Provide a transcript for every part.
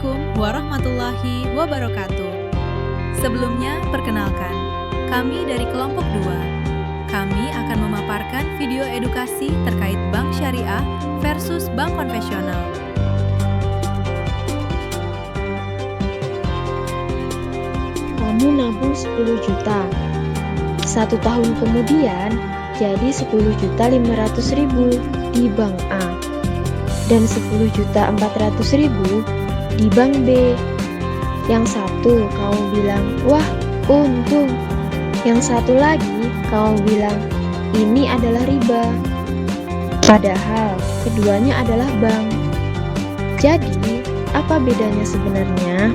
Assalamualaikum warahmatullahi wabarakatuh. Sebelumnya, perkenalkan, kami dari kelompok 2. Kami akan memaparkan video edukasi terkait bank syariah versus bank konvensional. Kamu nabung 10 juta. 1 tahun kemudian jadi 10.500.000 di bank A dan 10.400.000 di bank B. Yang satu kamu bilang, wah untung. Yang satu lagi kamu bilang, ini adalah riba. Padahal keduanya adalah bank. Jadi, apa bedanya sebenarnya?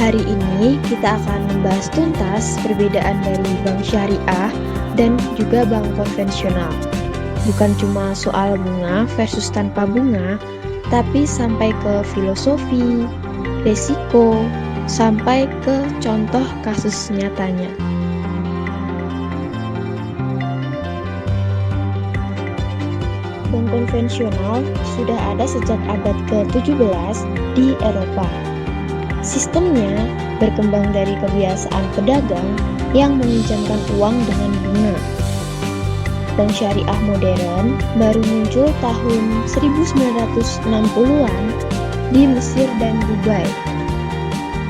Hari ini kita akan membahas tuntas perbedaan dari bank syariah dan juga bank konvensional. Bukan cuma soal bunga versus tanpa bunga, tapi sampai ke filosofi, resiko, sampai ke contoh kasus nyatanya. Bank konvensional sudah ada sejak abad ke-17 di Eropa. Sistemnya berkembang dari kebiasaan pedagang yang meminjamkan uang dengan bunga. Bank syariah modern baru muncul tahun 1960-an di Mesir dan Dubai.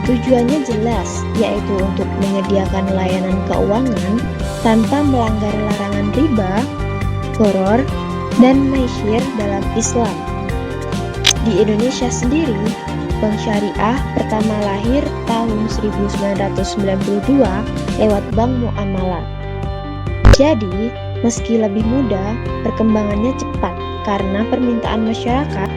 Tujuannya jelas, yaitu untuk menyediakan layanan keuangan tanpa melanggar larangan riba, gharar, dan maisir dalam Islam. Di Indonesia sendiri, bank syariah pertama lahir tahun 1992 lewat Bank Muamalat. Jadi, meski lebih muda, perkembangannya cepat karena permintaan masyarakat.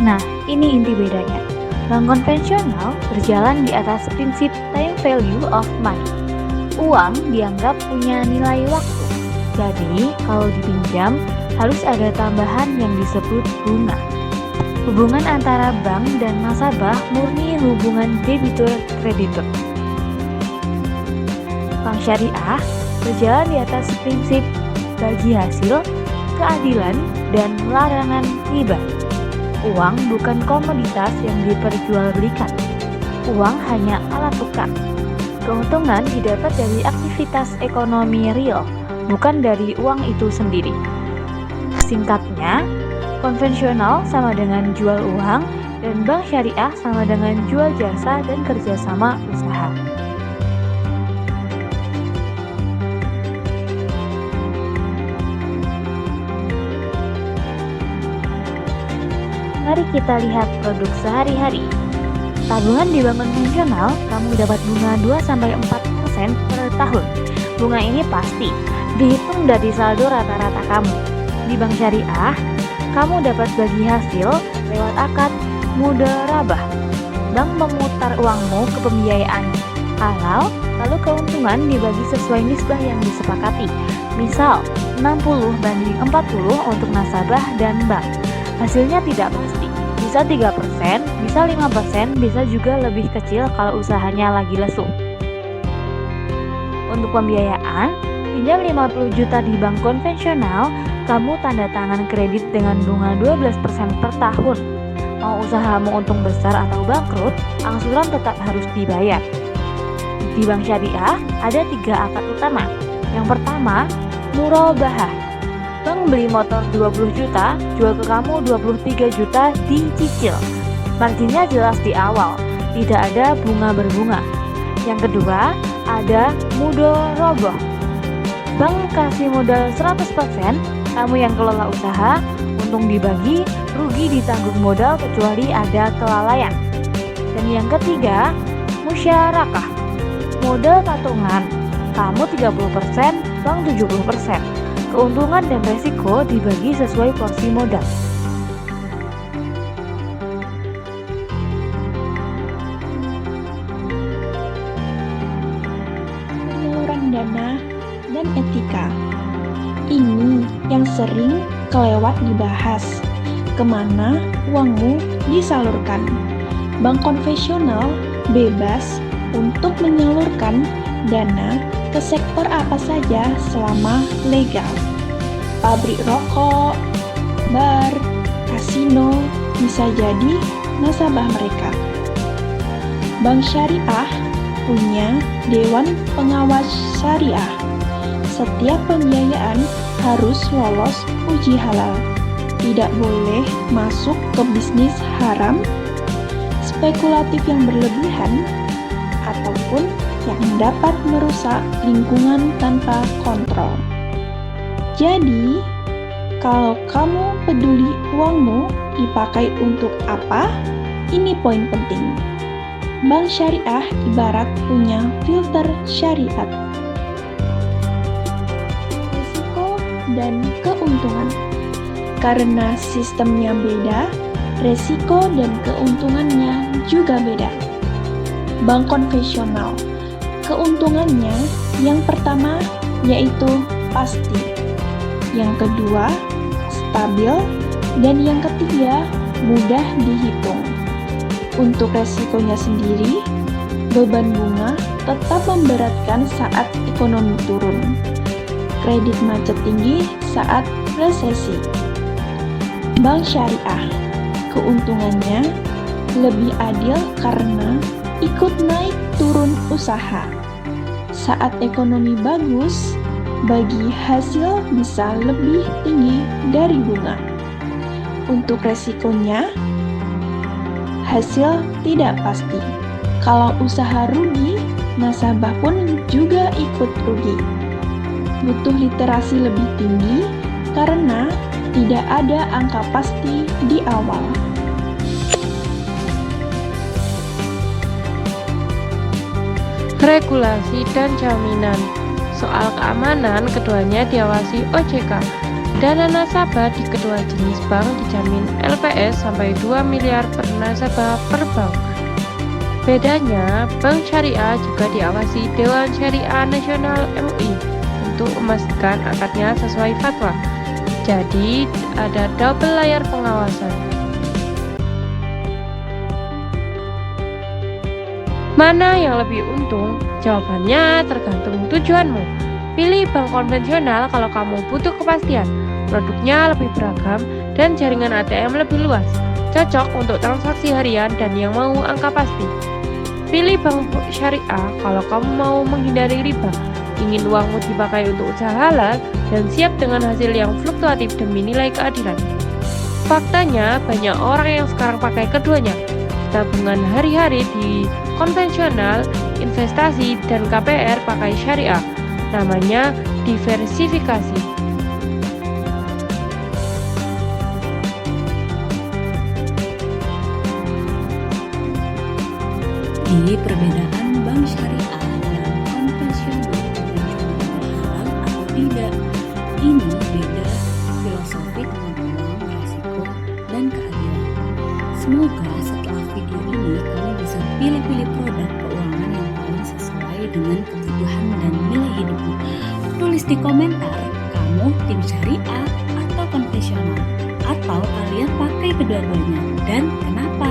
Nah, ini inti bedanya. Bank konvensional berjalan di atas prinsip time value of money. Uang dianggap punya nilai waktu. Jadi, kalau dipinjam, harus ada tambahan yang disebut bunga. Hubungan antara bank dan nasabah murni hubungan debitur-kreditur. Bank syariah berjalan di atas prinsip bagi hasil, keadilan, dan larangan riba. Uang bukan komoditas yang diperjualbelikan. Uang hanya alat tukar. Keuntungan didapat dari aktivitas ekonomi real, bukan dari uang itu sendiri. Singkatnya, konvensional sama dengan jual uang, dan bank syariah sama dengan jual jasa dan kerjasama usaha. Mari kita lihat produk sehari-hari. Tabungan di bank konvensional, kamu dapat bunga 2-4% per tahun. Bunga ini pasti dihitung dari saldo rata-rata kamu. Di bank syariah, kamu dapat bagi hasil lewat akad mudharabah. Bank memutar uangmu ke pembiayaan halal, lalu keuntungan dibagi sesuai nisbah yang disepakati. Misal, 60/40 untuk nasabah dan bank. Hasilnya tidak pasti, bisa 3%, bisa 5%, bisa juga lebih kecil kalau usahanya lagi lesu. Untuk pembiayaan, pinjam 50 juta di bank konvensional, kamu tanda tangan kredit dengan bunga 12% per tahun. Mau usahamu untung besar atau bangkrut, angsuran tetap harus dibayar. Di bank syariah, ada 3 akad utama. Yang pertama, murabahah. Bank beli motor 20 juta, jual ke kamu 23 juta dicicil. Marginnya jelas di awal, tidak ada bunga berbunga. Yang kedua, ada mudharabah. Bank kasih modal 100%, kamu yang kelola usaha, untung dibagi, rugi ditanggung modal kecuali ada kelalaian. Dan yang ketiga, musyarakah. Modal patungan, kamu 30%, bank 70%. Keuntungan dan resiko dibagi sesuai porsi modal. Penyaluran dana dan etika. Ini yang sering kelewat dibahas. Kemana uangmu disalurkan? Bank konvensional bebas untuk menyalurkan dana ke sektor apa saja selama legal. Pabrik rokok, bar, kasino bisa jadi nasabah mereka. Bank syariah punya Dewan Pengawas Syariah. Setiap pembiayaan harus lolos uji halal. Tidak boleh masuk ke bisnis haram, spekulatif yang berlebihan, ataupun yang dapat merusak lingkungan tanpa kontrol. Jadi, kalau kamu peduli uangmu dipakai untuk apa, ini poin penting. Bank syariah ibarat punya filter syariat. Risiko dan keuntungan. Karena sistemnya beda, resiko dan keuntungannya juga beda. Bank konvensional, keuntungannya yang pertama yaitu pasti, yang kedua stabil, dan yang ketiga mudah dihitung. Untuk resikonya sendiri, beban bunga tetap memberatkan saat ekonomi turun, kredit macet tinggi saat resesi. Bank syariah, keuntungannya lebih adil karena ikut naik turun usaha. Saat ekonomi bagus, bagi hasil bisa lebih tinggi dari bunga. Untuk resikonya, hasil tidak pasti. Kalau usaha rugi, nasabah pun juga ikut rugi. Butuh literasi lebih tinggi karena tidak ada angka pasti di awal. Regulasi dan jaminan. Soal keamanan, keduanya diawasi OJK. Dana nasabah di kedua jenis bank dijamin LPS sampai 2 miliar per nasabah per bank. Bedanya, bank syariah juga diawasi Dewan Syariah Nasional MUI untuk memastikan akadnya sesuai fatwa. Jadi, ada double layer pengawasan. Mana yang lebih untung? Jawabannya tergantung tujuanmu. Pilih bank konvensional kalau kamu butuh kepastian. Produknya lebih beragam dan jaringan ATM lebih luas. Cocok untuk transaksi harian dan yang mau angka pasti. Pilih bank syariah kalau kamu mau menghindari riba, ingin uangmu dipakai untuk usaha halal, dan siap dengan hasil yang fluktuatif demi nilai keadilan. Faktanya, banyak orang yang sekarang pakai keduanya. Tabungan hari-hari di konvensional, investasi, dan KPR pakai syariah. Namanya diversifikasi. Di perbedaan bank syariah dan konvensional halal atau tidak, ini beda filosofi tentang uang, resiko, dan keadilan. Semoga setelah video ini kamu bisa pilih-pilih produk keuangan yang paling sesuai dengan kebutuhan dan nilai hidupmu. Tulis di komentar, kamu tim syariah atau konvensional, atau kalian pakai kedua-duanya, dan kenapa?